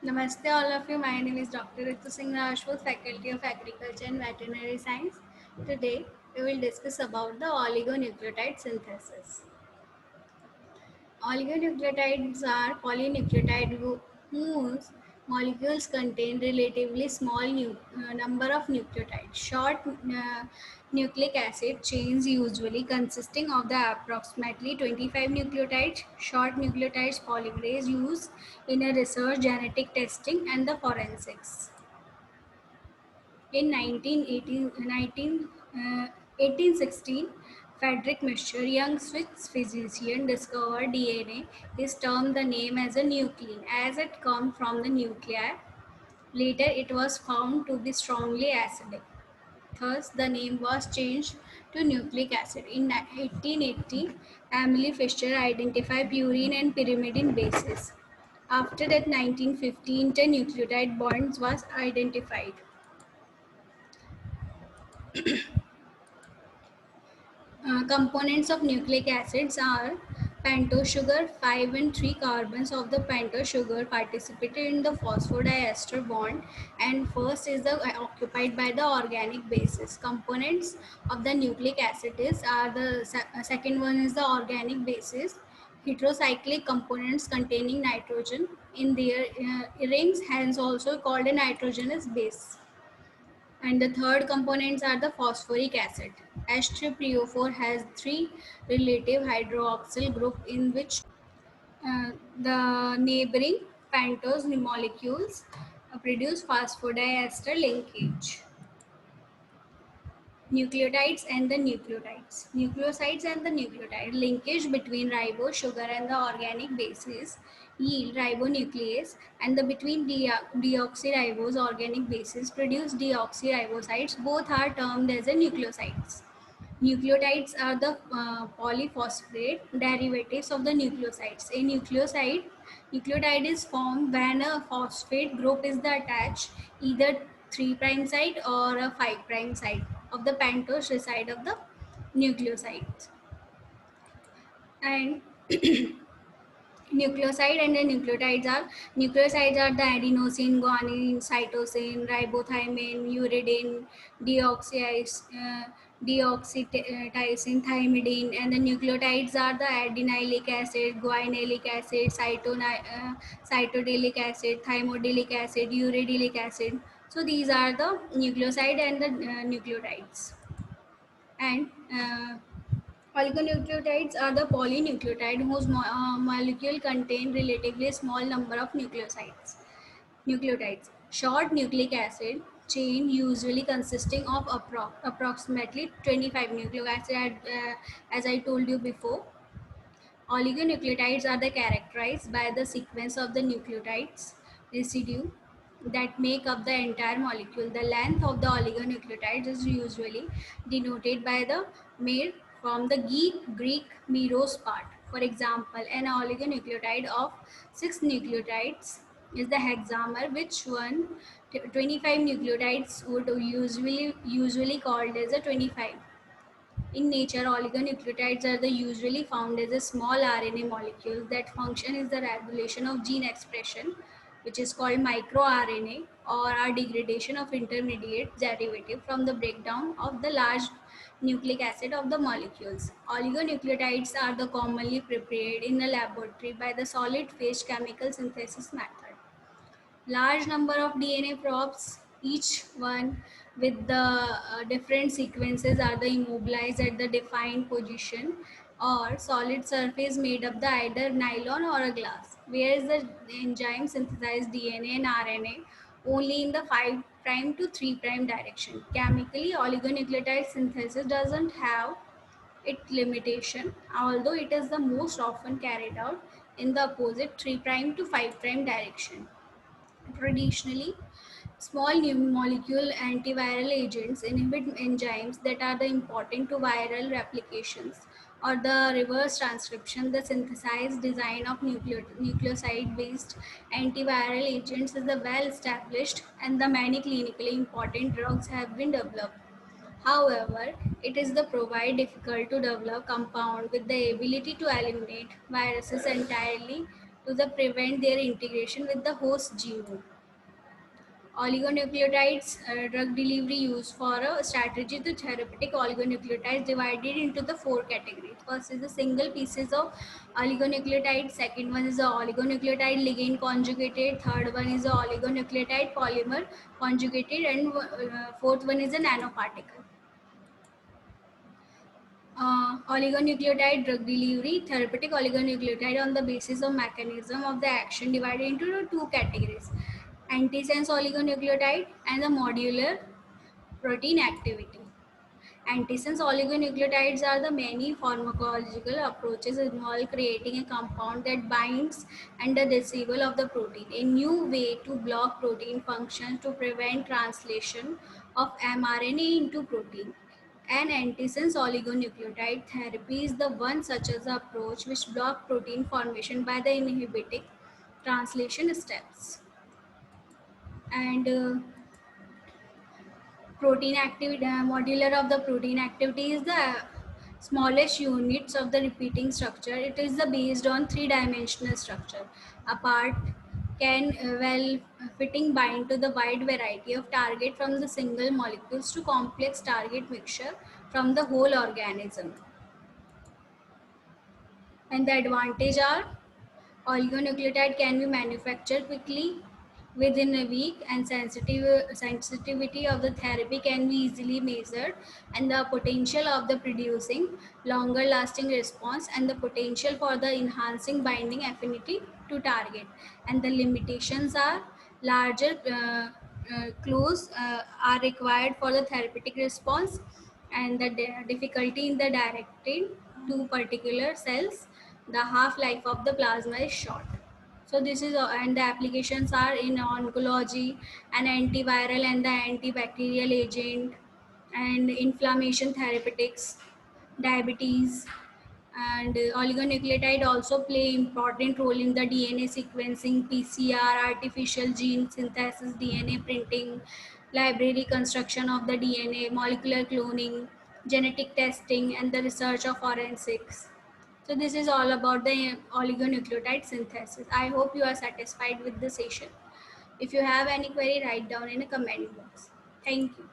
Namaste all of you. My name is Dr. Ritu Singh Rajput, Faculty of Agriculture and Veterinary Science. Today we will discuss about the oligonucleotide synthesis. Oligonucleotides are polynucleotide whose molecules contain relatively small number of nucleotides. Short nucleic acid chains usually consisting of the approximately 25 nucleotides. Short nucleotides polymerase used in a research, genetic testing, and the forensics. In 1816, Friedrich Mischer, young Swiss physician, discovered DNA. He termed the name as a nuclein, as it comes from the nuclei. Later, it was found to be strongly acidic. Thus, the name was changed to nucleic acid. In 1880, Emily Fischer identified purine and pyrimidine bases. After that, 1915, 10 nucleotide bonds was identified. Components of nucleic acids are pentose sugar. 5 and 3 carbons of the pentose sugar participated in the phosphodiester bond, and first is the occupied by the organic bases. Components of the nucleic acid are the second one is the organic bases. Heterocyclic components containing nitrogen in their rings, hence also called a nitrogenous base. And the third components are the phosphoric acid. H3PO4 has three relative hydroxyl group in which the neighboring pentose molecules produce phosphodiester linkage. Nucleotides and the nucleotides. Nucleosides and the nucleotide linkage between ribose sugar and the organic bases yield ribonuclease, and the between deoxyribose organic bases produce deoxyribosides. Both are termed as a nucleosides. Nucleotides are the polyphosphate derivatives of the nucleosides. A nucleotide is formed when a phosphate group is attached either 3' side or a 5' side of the pentose side of the nucleosides. And nucleoside and the nucleosides are the adenosine, guanine, cytosine, ribothymin, uridine, deoxytyrosine, thymidine, and the nucleotides are the adenylic acid, guanylate acid, cytodelic acid, thymodelic acid, uridylic acid. So these are the nucleoside and the nucleotides. And oligonucleotides are the polynucleotide whose molecule contain relatively small number of nucleotides. Short nucleic acid chain usually consisting of approximately 25 nucleic acid, as I told you before. Oligonucleotides are characterized by the sequence of the nucleotides residue that make up the entire molecule. The length of the oligonucleotides is usually denoted by the mer from the Greek meros part. For example, an oligonucleotide of 6 nucleotides is the hexamer, which 25 nucleotides would usually called as a 25. In nature, oligonucleotides are usually found as a small RNA molecules that function as the regulation of gene expression, which is called microRNA, or are degradation of intermediate derivative from the breakdown of the large nucleic acid of the molecules. Oligonucleotides are commonly prepared in the laboratory by the solid phase chemical synthesis method. Large number of DNA probes, each one with the different sequences, are the immobilized at the defined position or solid surface made of the either nylon or a glass, whereas the enzyme synthesize DNA and RNA only in the 5' to 3' direction. Chemically, oligonucleotide synthesis doesn't have its limitation, although it is the most often carried out in the opposite 3' to 5' direction. Traditionally, small new molecule antiviral agents inhibit enzymes that are important to viral replications or the reverse transcription. The synthesized design of nucleoside-based antiviral agents is well established, and the many clinically important drugs have been developed. However, it is the provide difficult to develop compound with the ability to eliminate viruses entirely to prevent their integration with the host genome. Oligonucleotides drug delivery used for a strategy to therapeutic oligonucleotides divided into the four categories. First is the single pieces of oligonucleotide. Second one is the oligonucleotide ligand conjugated. Third one is the oligonucleotide polymer conjugated, and fourth one is a nanoparticle. Oligonucleotide drug delivery, therapeutic oligonucleotide on the basis of mechanism of the action divided into two categories: antisense oligonucleotide and the modular protein activity. Antisense oligonucleotides are the many pharmacological approaches involve creating a compound that binds and the disable of the protein, a new way to block protein functions to prevent translation of mRNA into protein. An antisense oligonucleotide therapy is the one such as approach which block protein formation by the inhibiting translation steps. And protein activity modular of the protein activity is the smallest units of the repeating structure. It is the based on three-dimensional structure. A part can well fitting bind to the wide variety of target from the single molecules to complex target mixture from the whole organism. And the advantage are oligonucleotide can be manufactured quickly within a week, and sensitivity of the therapy can be easily measured, and the potential of the producing longer lasting response, and the potential for the enhancing binding affinity to target. And the limitations are larger clues are required for the therapeutic response, and the difficulty in the directing to particular cells. The half life of the plasma is short. So this is and the applications are in oncology, an antiviral and the antibacterial agent, and inflammation therapeutics, diabetes. And oligonucleotide also play important role in the DNA sequencing, PCR, artificial gene synthesis, DNA printing, library construction of the DNA, molecular cloning, genetic testing, and the research of forensics. So this is all about the oligonucleotide synthesis. I hope you are satisfied with the session. If you have any query, write down in a comment box. Thank you.